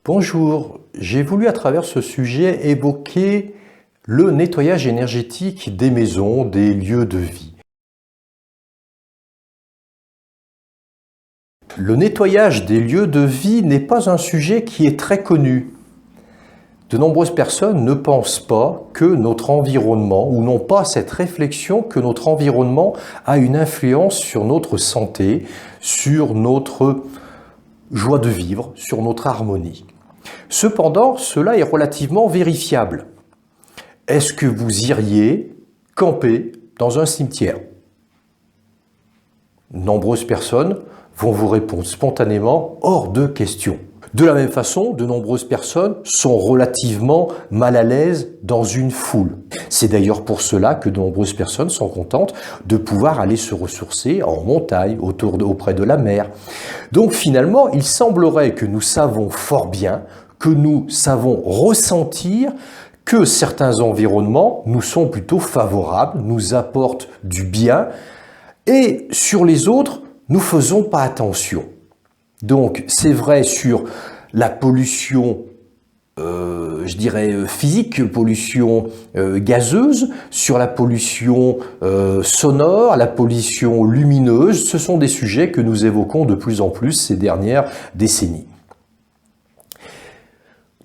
Bonjour, j'ai voulu à travers ce sujet évoquer le nettoyage énergétique des maisons, des lieux de vie. Le nettoyage des lieux de vie n'est pas un sujet qui est très connu. De nombreuses personnes ne pensent pas que notre environnement, ou n'ont pas cette réflexion que notre environnement a une influence sur notre santé, sur notre joie de vivre, sur notre harmonie. Cependant, cela est relativement vérifiable. Est-ce que vous iriez camper dans un cimetière? Nombreuses personnes vont vous répondre spontanément « hors de question ». De la même façon, de nombreuses personnes sont relativement mal à l'aise dans une foule. C'est d'ailleurs pour cela que de nombreuses personnes sont contentes de pouvoir aller se ressourcer en montagne, auprès de la mer. Donc finalement, il semblerait que nous savons fort bien, que nous savons ressentir que certains environnements nous sont plutôt favorables, nous apportent du bien, et sur les autres, nous ne faisons pas attention. Donc c'est vrai sur la pollution, je dirais physique, pollution gazeuse, sur la pollution sonore, la pollution lumineuse, ce sont des sujets que nous évoquons de plus en plus ces dernières décennies.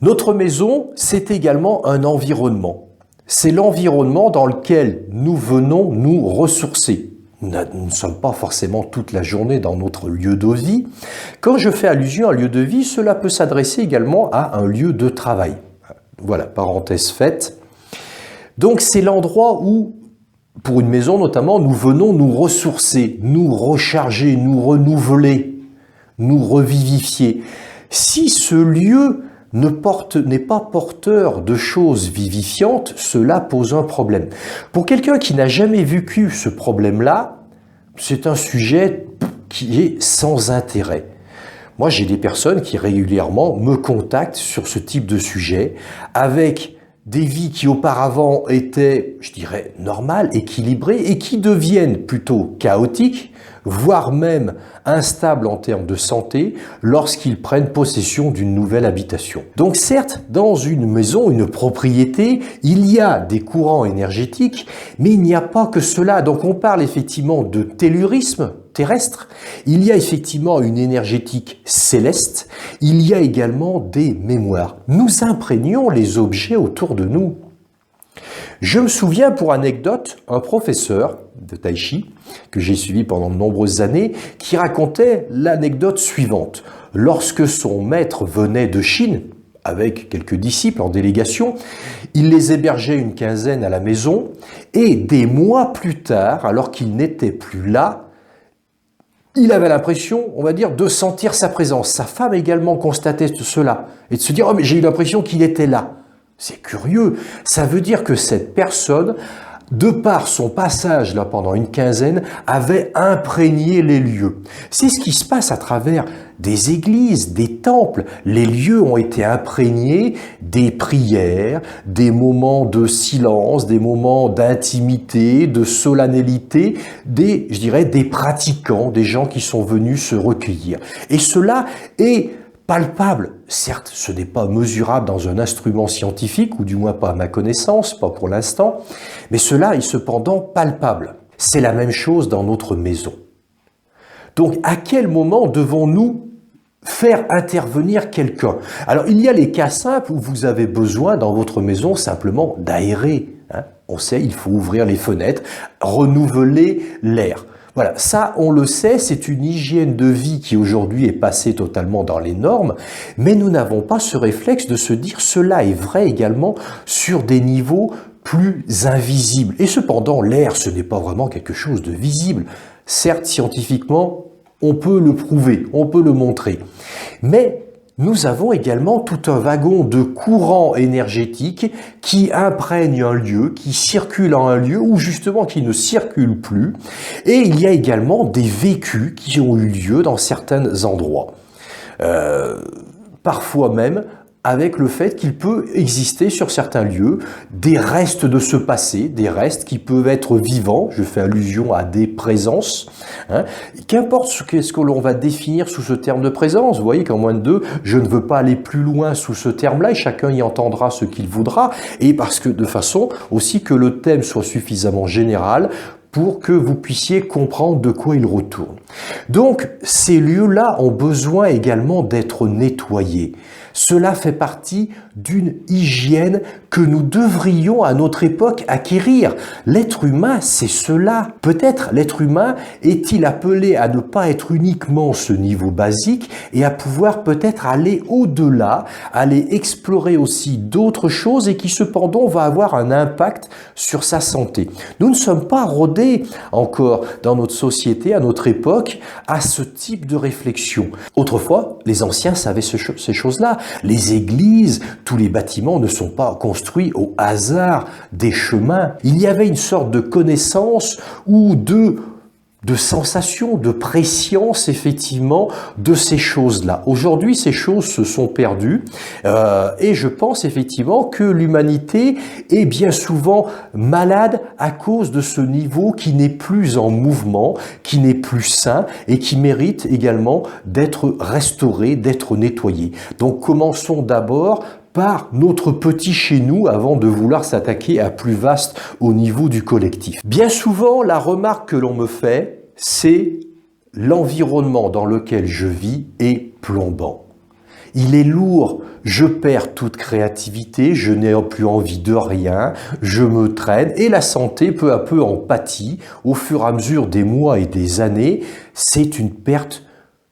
Notre maison, c'est également un environnement. C'est l'environnement dans lequel nous venons nous ressourcer. Nous ne sommes pas forcément toute la journée dans notre lieu de vie. Quand je fais allusion à un lieu de vie, cela peut s'adresser également à un lieu de travail. Voilà, parenthèse faite. Donc c'est l'endroit où, pour une maison notamment, nous venons nous ressourcer, nous recharger, nous renouveler, nous revivifier. Si ce lieu n'est pas porteur de choses vivifiantes, cela pose un problème. Pour quelqu'un qui n'a jamais vécu ce problème-là, c'est un sujet qui est sans intérêt. Moi, j'ai des personnes qui régulièrement me contactent sur ce type de sujet, avec des vies qui auparavant étaient, je dirais, normales, équilibrées, et qui deviennent plutôt chaotiques, voire même instables en termes de santé, lorsqu'ils prennent possession d'une nouvelle habitation. Donc certes, dans une maison, une propriété, il y a des courants énergétiques, mais il n'y a pas que cela. Donc on parle effectivement de tellurisme terrestre, il y a effectivement une énergétique céleste, il y a également des mémoires. Nous imprégnons les objets autour de nous. Je me souviens, pour anecdote, un professeur de tai chi que j'ai suivi pendant de nombreuses années qui racontait l'anecdote suivante. Lorsque son maître venait de Chine, avec quelques disciples en délégation, il les hébergeait une quinzaine à la maison et des mois plus tard, alors qu'il n'était plus là, il avait l'impression, on va dire, de sentir sa présence. Sa femme également constatait cela et de se dire « Oh, mais j'ai eu l'impression qu'il était là ». C'est curieux, ça veut dire que cette personne, de par son passage là pendant une quinzaine, avait imprégné les lieux. C'est ce qui se passe à travers des églises, des temples. Les lieux ont été imprégnés des prières, des moments de silence, des moments d'intimité, de solennité, je dirais, des pratiquants, des gens qui sont venus se recueillir. Et cela est palpable. Certes, ce n'est pas mesurable dans un instrument scientifique, ou du moins pas à ma connaissance, pas pour l'instant, mais cela est cependant palpable. C'est la même chose dans notre maison. Donc, à quel moment devons-nous faire intervenir quelqu'un? Alors, il y a les cas simples où vous avez besoin dans votre maison simplement d'aérer. On sait, il faut ouvrir les fenêtres, renouveler l'air. Voilà, ça on le sait, c'est une hygiène de vie qui aujourd'hui est passée totalement dans les normes, mais nous n'avons pas ce réflexe de se dire cela est vrai également sur des niveaux plus invisibles. Et cependant, l'air, ce n'est pas vraiment quelque chose de visible. Certes, scientifiquement, on peut le prouver, on peut le montrer, mais nous avons également tout un wagon de courants énergétiques qui imprègnent un lieu, qui circulent en un lieu ou justement qui ne circulent plus. Et il y a également des vécus qui ont eu lieu dans certains endroits. Parfois même avec le fait qu'il peut exister sur certains lieux des restes de ce passé, des restes qui peuvent être vivants, je fais allusion à des présences, hein. Qu'importe ce que l'on va définir sous ce terme de présence, vous voyez qu'en moins de deux, je ne veux pas aller plus loin sous ce terme-là et chacun y entendra ce qu'il voudra, et parce que de façon aussi que le thème soit suffisamment général pour que vous puissiez comprendre de quoi il retourne. Donc, ces lieux-là ont besoin également d'être nettoyés. Cela fait partie d'une hygiène que nous devrions à notre époque acquérir. L'être humain, c'est cela. Peut-être l'être humain est-il appelé à ne pas être uniquement ce niveau basique et à pouvoir peut-être aller au-delà, aller explorer aussi d'autres choses et qui cependant va avoir un impact sur sa santé. Nous ne sommes pas rodés encore dans notre société, à notre époque, à ce type de réflexion. Autrefois, les anciens savaient ces choses-là. Les églises, tous les bâtiments ne sont pas construits au hasard des chemins. Il y avait une sorte de connaissance ou de sensation, de préscience, effectivement, de ces choses-là. Aujourd'hui, ces choses se sont perdues et je pense effectivement que l'humanité est bien souvent malade à cause de ce niveau qui n'est plus en mouvement, qui n'est plus sain et qui mérite également d'être restauré, d'être nettoyé. Donc commençons d'abord par notre petit chez nous avant de vouloir s'attaquer à plus vaste au niveau du collectif. Bien souvent, la remarque que l'on me fait, c'est l'environnement dans lequel je vis est plombant. Il est lourd, je perds toute créativité, je n'ai plus envie de rien, je me traîne et la santé peu à peu en pâtit au fur et à mesure des mois et des années. C'est une perte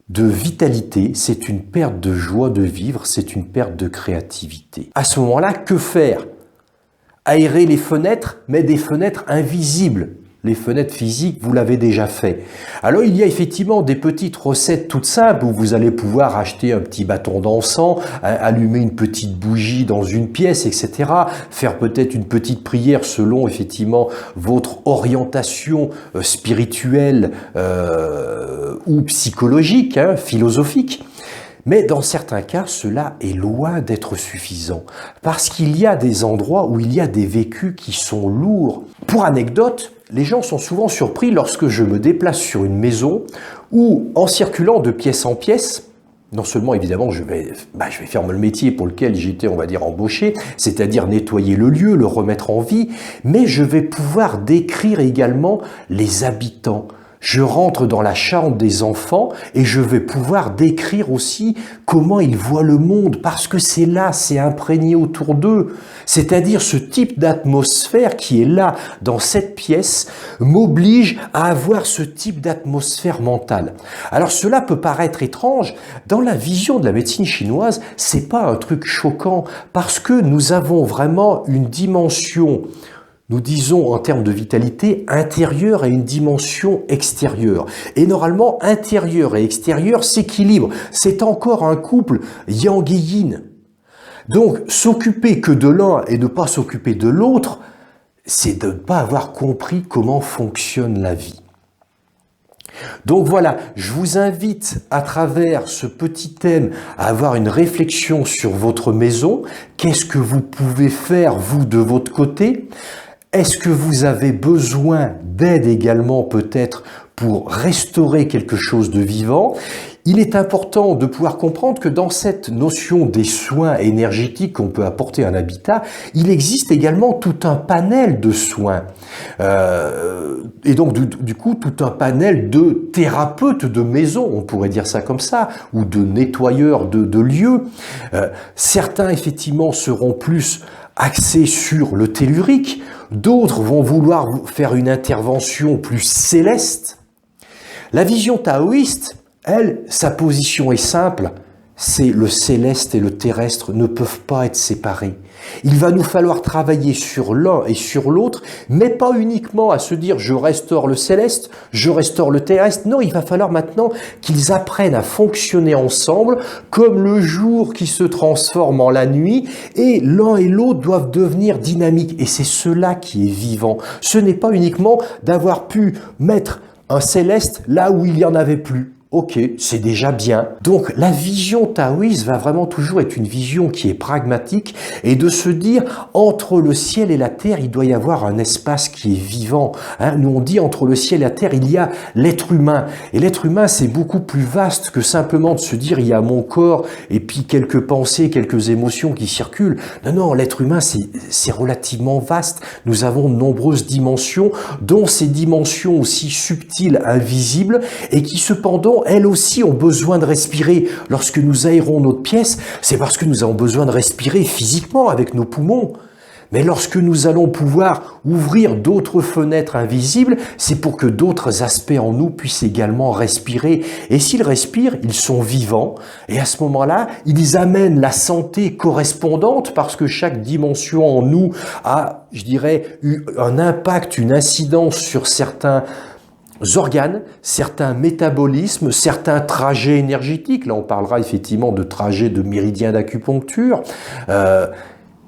de vitalité, c'est une perte de joie de vivre, c'est une perte de créativité. À ce moment-là, que faire? Aérer les fenêtres, mais des fenêtres invisibles. Les fenêtres physiques, vous l'avez déjà fait. Alors, il y a effectivement des petites recettes toutes simples où vous allez pouvoir acheter un petit bâton d'encens, allumer une petite bougie dans une pièce, etc. Faire peut-être une petite prière selon effectivement votre orientation spirituelle ou psychologique, philosophique. Mais dans certains cas, cela est loin d'être suffisant, parce qu'il y a des endroits où il y a des vécus qui sont lourds. Pour anecdote, les gens sont souvent surpris lorsque je me déplace sur une maison où, en circulant de pièce en pièce, non seulement évidemment je vais faire le métier pour lequel j'étais, on va dire, embauché, c'est-à-dire nettoyer le lieu, le remettre en vie, mais je vais pouvoir décrire également les habitants. Je rentre dans la chambre des enfants et je vais pouvoir décrire aussi comment ils voient le monde, parce que c'est là, c'est imprégné autour d'eux. C'est-à-dire ce type d'atmosphère qui est là, dans cette pièce, m'oblige à avoir ce type d'atmosphère mentale. Alors cela peut paraître étrange, dans la vision de la médecine chinoise, c'est pas un truc choquant, parce que nous avons vraiment une dimension, nous disons en termes de vitalité, intérieure et une dimension extérieure. Et normalement, intérieur et extérieur s'équilibrent. C'est encore un couple yang et yin. Donc, s'occuper que de l'un et ne pas s'occuper de l'autre, c'est de ne pas avoir compris comment fonctionne la vie. Donc voilà, je vous invite à travers ce petit thème à avoir une réflexion sur votre maison. Qu'est-ce que vous pouvez faire, vous, de votre côté ? Est-ce que vous avez besoin d'aide également peut-être pour restaurer quelque chose de vivant? Il est important de pouvoir comprendre que dans cette notion des soins énergétiques qu'on peut apporter à un habitat, il existe également tout un panel de soins. Et donc du coup tout un panel de thérapeutes de maison, on pourrait dire ça comme ça, ou de nettoyeurs de lieux. Certains effectivement seront plus axés sur le tellurique, d'autres vont vouloir faire une intervention plus céleste. La vision taoïste, elle, sa position est simple, c'est le céleste et le terrestre ne peuvent pas être séparés. Il va nous falloir travailler sur l'un et sur l'autre, mais pas uniquement à se dire je restaure le céleste, je restaure le terrestre. Non, il va falloir maintenant qu'ils apprennent à fonctionner ensemble comme le jour qui se transforme en la nuit, et l'un et l'autre doivent devenir dynamiques. Et c'est cela qui est vivant. Ce n'est pas uniquement d'avoir pu mettre un céleste là où il n'y en avait plus. Ok, c'est déjà bien. Donc la vision taoïste va vraiment toujours être une vision qui est pragmatique et de se dire entre le ciel et la terre, il doit y avoir un espace qui est vivant. Hein, nous on dit entre le ciel et la terre, il y a l'être humain. Et l'être humain, c'est beaucoup plus vaste que simplement de se dire il y a mon corps et puis quelques pensées, quelques émotions qui circulent. Non, non, l'être humain, c'est relativement vaste. Nous avons de nombreuses dimensions, dont ces dimensions aussi subtiles, invisibles, et qui cependant elles aussi ont besoin de respirer. Lorsque nous aérons notre pièce, c'est parce que nous avons besoin de respirer physiquement avec nos poumons. Mais lorsque nous allons pouvoir ouvrir d'autres fenêtres invisibles, c'est pour que d'autres aspects en nous puissent également respirer. Et s'ils respirent, ils sont vivants. Et à ce moment-là, ils amènent la santé correspondante parce que chaque dimension en nous a, je dirais, eu un impact, une incidence sur certains organes, certains métabolismes, certains trajets énergétiques. Là, on parlera effectivement de trajets de méridiens d'acupuncture.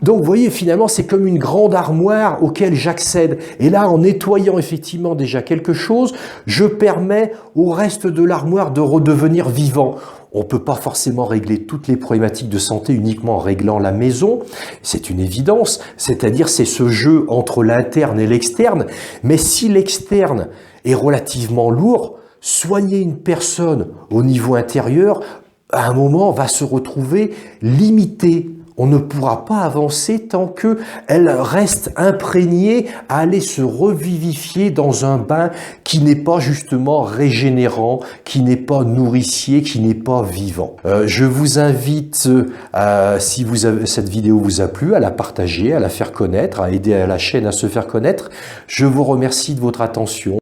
Donc, vous voyez, finalement, c'est comme une grande armoire auquel j'accède. Et là, en nettoyant effectivement déjà quelque chose, je permets au reste de l'armoire de redevenir vivant. On ne peut pas forcément régler toutes les problématiques de santé uniquement en réglant la maison, c'est une évidence, c'est-à-dire c'est ce jeu entre l'interne et l'externe, mais si l'externe est relativement lourd, soigner une personne au niveau intérieur, à un moment, va se retrouver limitée. On ne pourra pas avancer tant qu'elle reste imprégnée à aller se revivifier dans un bain qui n'est pas justement régénérant, qui n'est pas nourricier, qui n'est pas vivant. Je vous invite, si cette vidéo vous a plu, à la partager, à la faire connaître, à aider la chaîne à se faire connaître. Je vous remercie de votre attention.